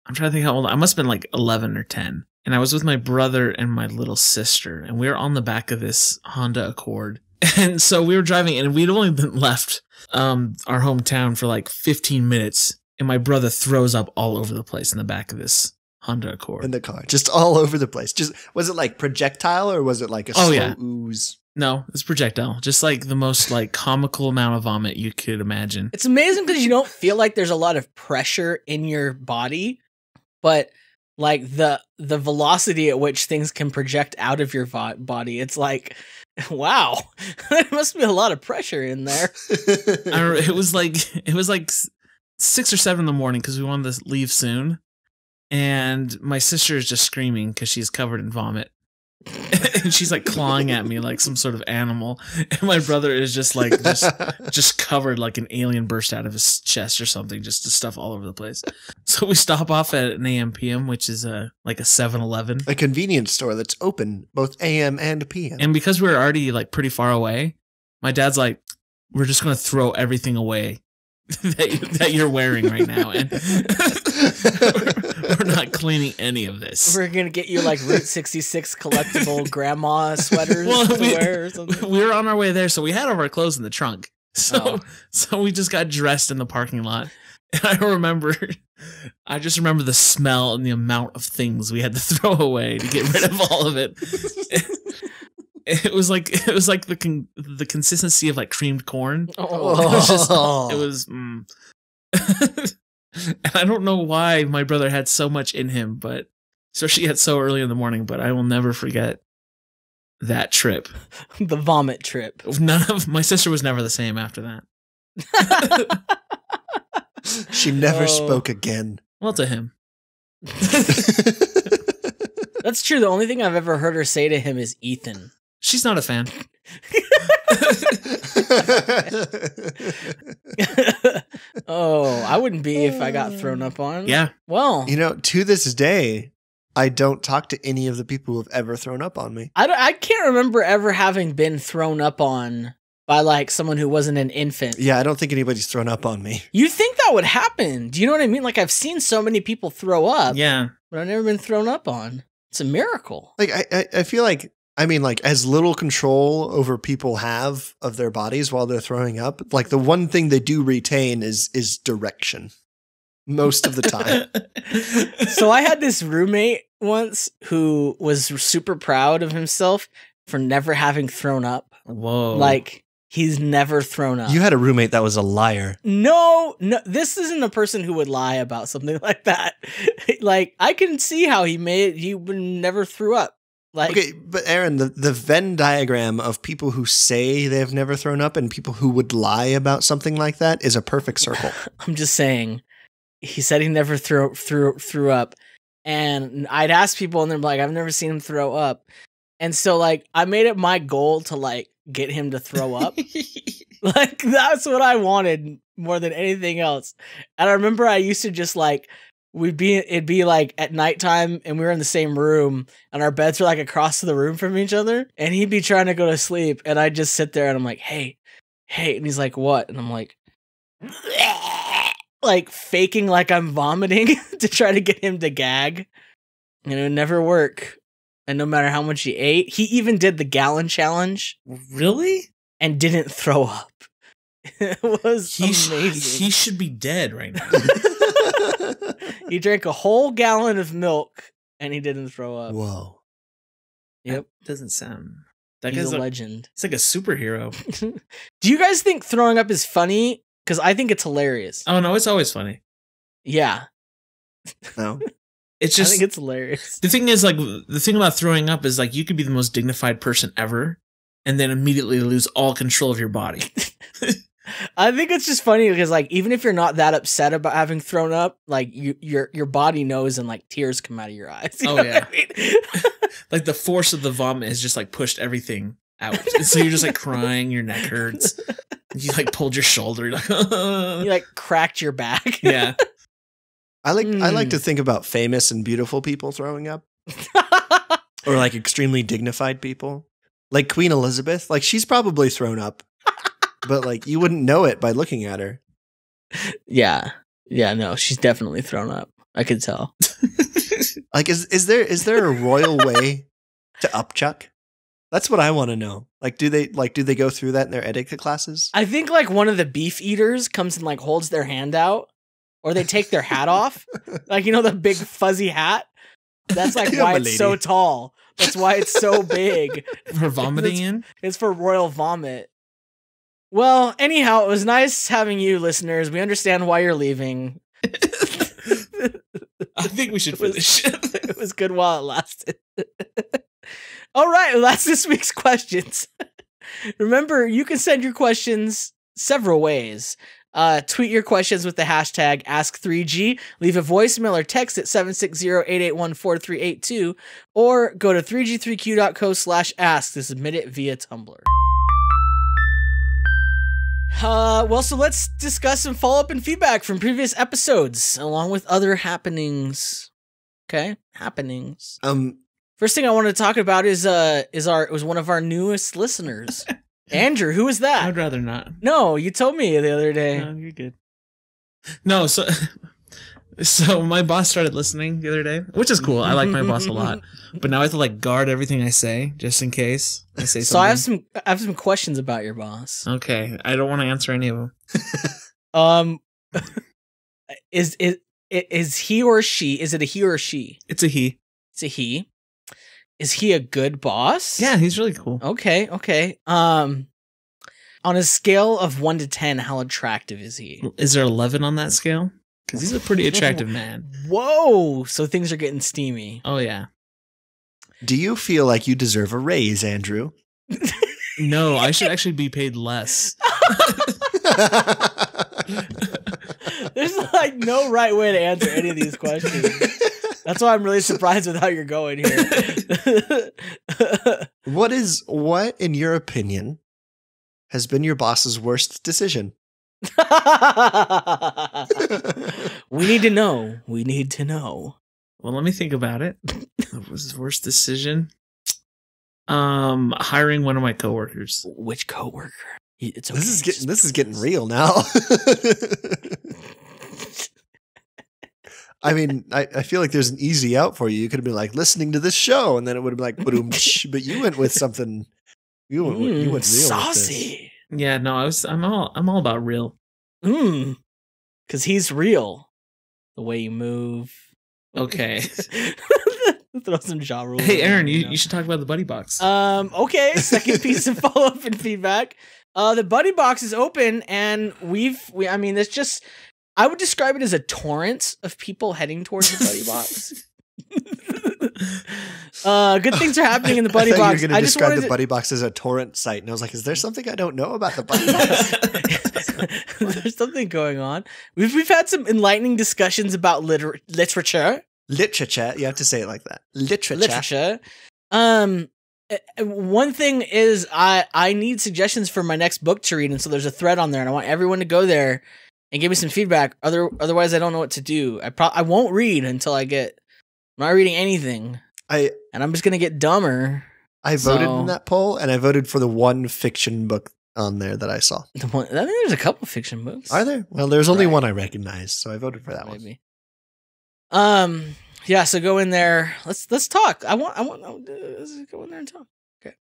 I'm trying to think how old. I must have been like 11 or 10. And I was with my brother and my little sister. And we were on the back of this Honda Accord. And so we were driving, and we'd only been left our hometown for like 15 minutes. And my brother throws up all over the place in the back of this Honda Accord. In the car. Just all over the place. Was it like projectile, or was it like a slow ooze? No, it's projectile. Just like the most like comical amount of vomit you could imagine. It's amazing because you don't feel like there's a lot of pressure in your body, but like the velocity at which things can project out of your body, it's like, wow, there must be a lot of pressure in there. It was like 6 or 7 in the morning because we wanted to leave soon. And my sister is just screaming because she's covered in vomit. And she's like clawing at me like some sort of animal. And my brother is just like, just covered like an alien burst out of his chest or something, just stuff all over the place. So we stop off at an AM PM, which is like a 7-Eleven. A convenience store that's open both AM and PM. And because we were already like pretty far away, my dad's like, we're just going to throw everything away that you're wearing right now. And we're not cleaning any of this. We're going to get you like Route 66 collectible grandma sweaters to wear or something. We were on our way there, so we had all of our clothes in the trunk. So we just got dressed in the parking lot. And I just remember the smell and the amount of things we had to throw away to get rid of all of it. It was like the consistency of like creamed corn. It was and I don't know why my brother had so much in him, but especially at so early in the morning, but I will never forget that trip. The vomit trip. My sister was never the same after that. She never spoke again. Well, to him. That's true. The only thing I've ever heard her say to him is Ethan. She's not a fan. Oh, I wouldn't be if I got thrown up on. Yeah. Well, to this day, I don't talk to any of the people who have ever thrown up on me. I can't remember ever having been thrown up on by like someone who wasn't an infant. Yeah, I don't think anybody's thrown up on me. You think that would happen? Do you know what I mean? Like I've seen so many people throw up. Yeah. but I've never been thrown up on. It's a miracle. Like I feel like, I mean, like as little control over people have of their bodies while they're throwing up, like the one thing they do retain is direction most of the time. So I had this roommate once who was super proud of himself for never having thrown up. Whoa. Like he's never thrown up. You had a roommate that was a liar. No, this isn't a person who would lie about something like that. Like I can see how he never threw up. Like, okay, but Aaron, the Venn diagram of people who say they have never thrown up and people who would lie about something like that is a perfect circle. I'm just saying, he said he never threw up, and I'd ask people, and they're like, "I've never seen him throw up," and so like I made it my goal to like get him to throw up. Like that's what I wanted more than anything else. And I remember I used to just like. It'd be like at nighttime and we were in the same room and our beds were like across the room from each other and he'd be trying to go to sleep and I'd just sit there and I'm like, hey, and he's like, what? And I'm like faking like I'm vomiting to try to get him to gag. And it would never work. And no matter how much he ate, he even did the gallon challenge. Really? And didn't throw up. It was amazing. He should be dead right now. He drank a whole gallon of milk and he didn't throw up. Whoa. Yep. That doesn't sound... That He's guy's a legend. He's like a superhero. Do you guys think throwing up is funny? Because I think it's hilarious. Oh, no, it's always funny. Yeah. No. It's just... I think it's hilarious. The thing is, like, the thing about throwing up is, like, you could be the most dignified person ever and then immediately lose all control of your body. I think it's just funny because, like, even if you're not that upset about having thrown up, like, your body knows and, like, tears come out of your eyes. You know yeah. what I mean? Like, the force of the vomit has just, like, pushed everything out. And so you're just, like, crying, your neck hurts. You, like, pulled your shoulder. You're like, you, like, cracked your back. Yeah. I like to think about famous and beautiful people throwing up. Or, like, extremely dignified people. Like Queen Elizabeth. Like, she's probably thrown up. But like you wouldn't know it by looking at her. Yeah. Yeah, no, she's definitely thrown up. I could tell. Like is there a royal way to upchuck? That's what I want to know. Like do they go through that in their etiquette classes? I think like one of the beef eaters comes and like holds their hand out or they take their hat off. Like, you know, the big fuzzy hat? That's like why it's so tall. That's why it's so big. For vomiting in? It's for royal vomit. Well, anyhow, it was nice having you, listeners. We understand why you're leaving. I think we should finish. It was good while it lasted. All right, well, that's this week's questions. Remember, you can send your questions several ways. Tweet your questions with the hashtag Ask3G, leave a voicemail or text at 760-881-4382, or go to 3g3q.co/ask to submit it via Tumblr. Well, so let's discuss some follow-up and feedback from previous episodes, along with other happenings. Okay, happenings. First thing I want to talk about is one of our newest listeners, Andrew. Who is that? I'd rather not. No, you told me the other day. No, you're good. No, so my boss started listening the other day, which is cool. I like my boss a lot, but now I have to like guard everything I say just in case I say something. So I have some questions about your boss. Okay, I don't want to answer any of them. Is he or she? Is it a he or a she? It's a he. It's a he. Is he a good boss? Yeah, he's really cool. Okay. On a scale of 1 to 10, how attractive is he? Is there 11 on that scale? Because he's a pretty attractive man. Whoa! So things are getting steamy. Oh, yeah. Do you feel like you deserve a raise, Andrew? No, I should actually be paid less. There's like no right way to answer any of these questions. That's why I'm really surprised with how you're going here. What, in your opinion, has been your boss's worst decision? We need to know. We need to know. Well, let me think about it. What was his worst decision? Hiring one of my coworkers. Which coworker? It's okay. This is getting real now. I mean, I feel like there's an easy out for you. You could have been like listening to this show, and then it would have been like, boom, but you went with something. You went real saucy. Yeah, no, I'm all about real. Because he's real. The way you move. Okay. Throw some jaw rules. Hey, Aaron, you should talk about the buddy box. Okay. Second piece of follow-up and feedback. The buddy box is open, and I mean, it's just, I would describe it as a torrent of people heading towards the buddy box. Good things are happening in the buddy box. You were going to describe the buddy box as a torrent site, and I was like, is there something I don't know about the buddy box? There's something going on. We've had some enlightening discussions about literature. Literature, you have to say it like that. Literature. One thing is I need suggestions for my next book to read, and so there's a thread on there, and I want everyone to go there and give me some feedback. Otherwise, I don't know what to do. I won't read until I'm not reading anything. And I'm just gonna get dumber. I voted in that poll, and I voted for the one fiction book on there that I saw. I think there's a couple fiction books. Are there? Well, there's only one I recognize, so I voted for that one. Yeah, so go in there. Let's talk. I want let's go in there and talk. Okay.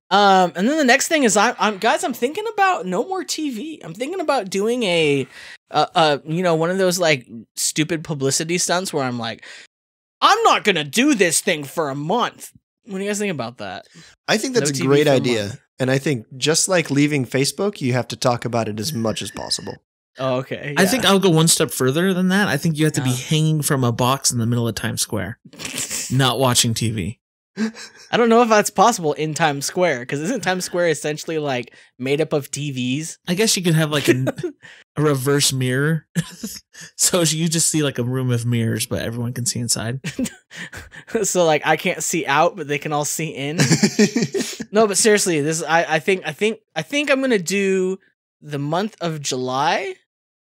And then the next thing is I'm thinking about no more TV. I'm thinking about doing a one of those like stupid publicity stunts where I'm like, I'm not gonna do this thing for a month. What do you guys think about that? I think that's a great idea. And I think just like leaving Facebook, you have to talk about it as much as possible. Oh, okay. Yeah. I think I'll go one step further than that. I think you have to be hanging from a box in the middle of Times Square, not watching TV. I don't know if that's possible in Times Square, because isn't Times Square essentially like made up of TVs? I guess you could have like a reverse mirror. So you just see like a room of mirrors, but everyone can see inside. So like I can't see out, but they can all see in. No, but seriously, I think I'm gonna do the month of July.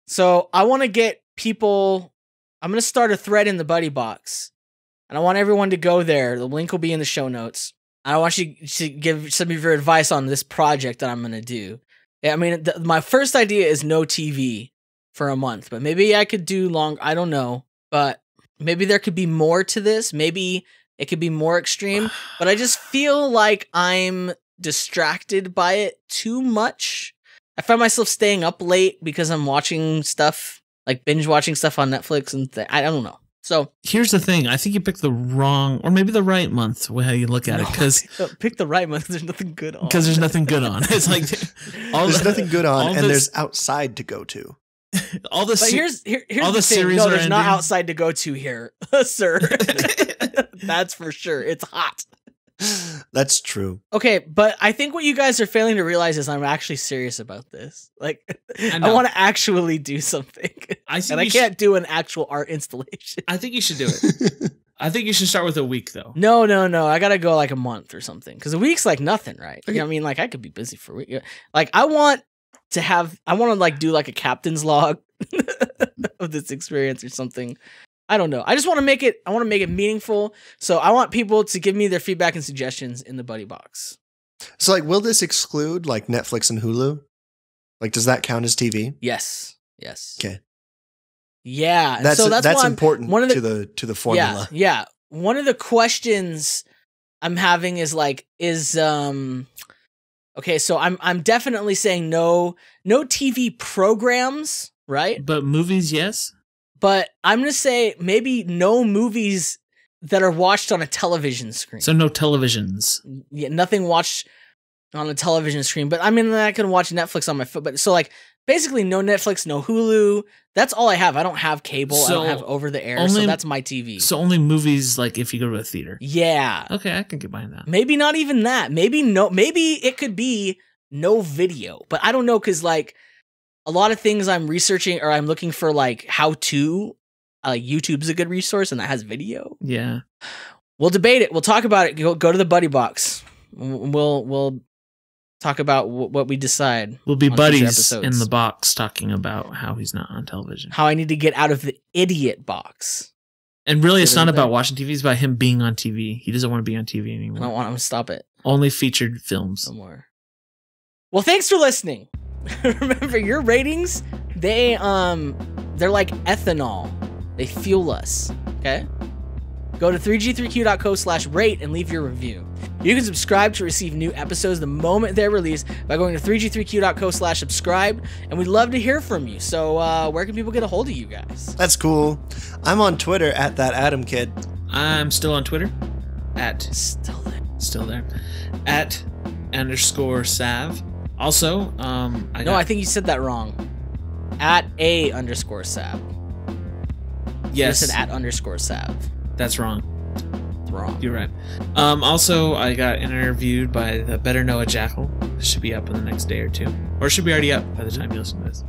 So I want to get people. I'm gonna start a thread in the buddy box. And I want everyone to go there. The link will be in the show notes. I want you to give some of your advice on this project that I'm going to do. I mean, my first idea is no TV for a month, but maybe I could do long. I don't know, but maybe there could be more to this. Maybe it could be more extreme, but I just feel like I'm distracted by it too much. I find myself staying up late because I'm watching stuff, like binge watching stuff on Netflix and I don't know. So here's the thing. I think you picked the wrong or maybe the right month how you look at it. Because pick the right month. There's nothing good on. Because there's nothing good on. It's like there's nothing good on, and there's outside to go to. But here's all the thing. No, there's not outside to go to here, sir. That's for sure. It's hot. That's true. Okay, but I think what you guys are failing to realize is I'm actually serious about this. Like, I want to actually do something. I can't do an actual art installation. I think you should do it. I think you should start with a week, though. No. I gotta go like a month or something. Because a week's like nothing, right? Okay. You know what I mean? Like, I could be busy for a week. Like, I want to like do like a captain's log of this experience or something. I don't know. I just want to make it. I want to make it meaningful. So I want people to give me their feedback and suggestions in the buddy box. So, like, will this exclude like Netflix and Hulu? Like, does that count as TV? Yes. Okay. Yeah. That's important to the formula. Yeah. One of the questions I'm having is like, okay, so I'm definitely saying no TV programs, right? But movies, yes. But I'm going to say maybe no movies that are watched on a television screen. So no televisions. Yeah, nothing watched on a television screen. But I mean, I can watch Netflix on my phone. But so like basically no Netflix, no Hulu. That's all I have. I don't have cable. I don't have over the air. So that's my TV. So only movies like if you go to a theater. Yeah. Okay, I can get behind that. Maybe not even that. Maybe it could be no video. But I don't know, because like a lot of things I'm researching or I'm looking for like how to, YouTube's a good resource and that has video. Yeah. We'll debate it. We'll talk about it. Go to the buddy box. We'll talk about what we decide. We'll be buddies in the box talking about how he's not on television. How I need to get out of the idiot box. And really, it's not about watching TV. It's about him being on TV. He doesn't want to be on TV anymore. I don't want him to stop it. Only featured films. No more. Well, thanks for listening. Remember, your ratings, they're like ethanol. They fuel us. Okay? Go to 3g3q.co/rate and leave your review. You can subscribe to receive new episodes the moment they're released by going to 3g3q.co/subscribe, and we'd love to hear from you. So where can people get a hold of you guys? That's cool. I'm on Twitter at that Adam Kid. I'm still on Twitter at Still there. at _Sav. Also, I think you said that wrong. At _Sav. Yes. You said at _Sav. That's wrong. It's wrong. You're right. Also, I got interviewed by the Better Noah Jackal. This should be up in the next day or two. Or it should be already up by the time you listen to this.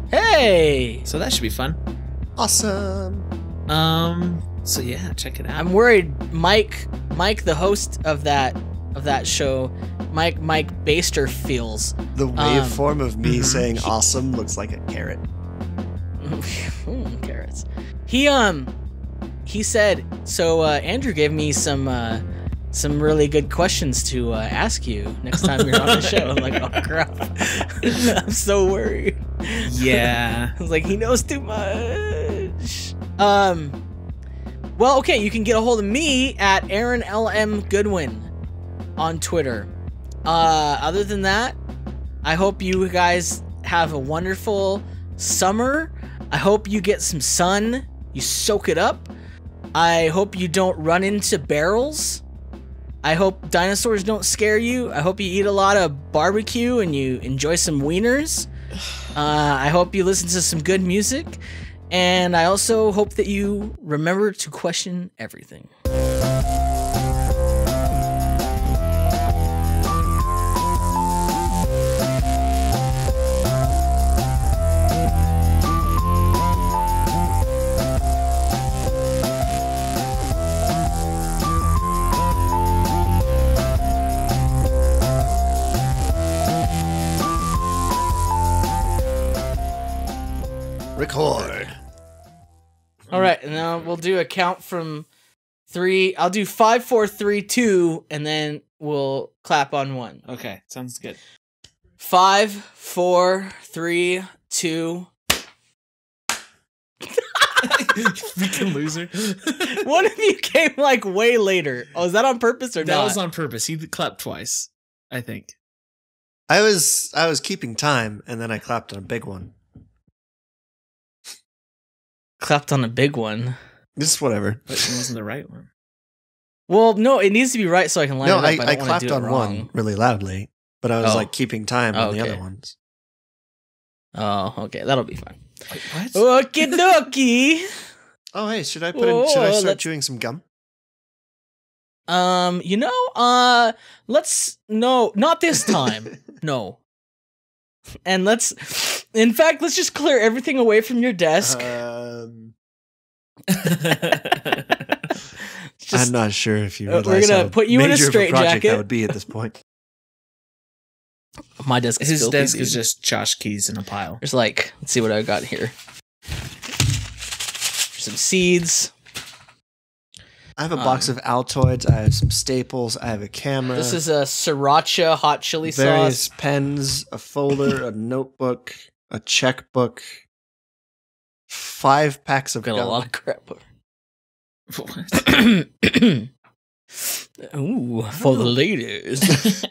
Hey! So that should be fun. Awesome. So yeah, check it out. I'm worried Mike, the host of that show, Mike Baster feels The waveform of me saying awesome looks like a carrot. Carrots. He said, so Andrew gave me some really good questions to ask you next time you're on the show. I'm like, oh crap. I'm so worried. Yeah. I was like, he knows too much. Well, okay, you can get a hold of me at Aaron LM Goodwin on Twitter. Other than that, I hope you guys have a wonderful summer. I hope you get some sun. You soak it up. I hope you don't run into barrels. I hope dinosaurs don't scare you. I hope you eat a lot of barbecue and you enjoy some wieners. I hope you listen to some good music. And I also hope that you remember to question everything. Record. All right, and now we'll do a count from 3. I'll do 5, 4, 3, 2, and then we'll clap on 1. Okay, sounds good. 5, 4, 3, 2. Freaking loser. One of you came like way later. Oh, is that on purpose or not? That was on purpose. He clapped twice, I think. I was keeping time, and then I clapped on a big one. Clapped on a big one. Just whatever. But it wasn't the right one. Well, no, it needs to be right so I can line it up. I clapped on one really loudly, but I was like keeping time on the other ones. Oh, okay, that'll be fine. Wait, what? Okie dokie. Oh, hey, should I start chewing some gum? Let's not this time. No. And in fact, let's just clear everything away from your desk. I'm not sure if you realize we're gonna put you in a straitjacket. That would be at this point. My desk is his filthy, desk dude. is just Josh keys in a pile. There's let's see what I got here. There's some seeds. I have a box of Altoids. I have some staples. I have a camera. This is a sriracha hot chili various sauce. Pens, a folder, a notebook, a checkbook, 5 packs of Got gum. a lot of crap. Ooh, for the ladies.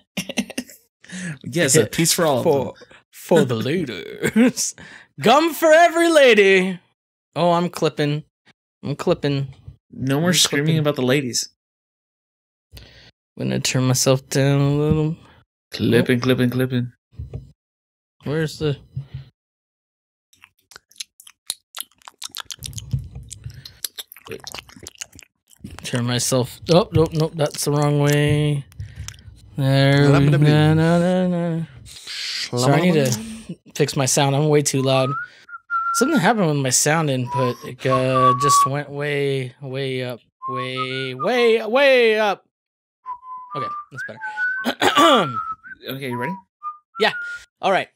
Yes, a piece for all of them. For the ladies. Gum for every lady. Oh, I'm clipping. No more screaming about the ladies. I'm gonna turn myself down a little. Clipping. Where's the... Wait. Turn myself... Oh, nope, that's the wrong way. There we go. No. Sorry, I need to fix my sound. I'm way too loud. Something happened with my sound input. It just went way up. Way up. Okay, that's better. Okay, you ready? Yeah. All right.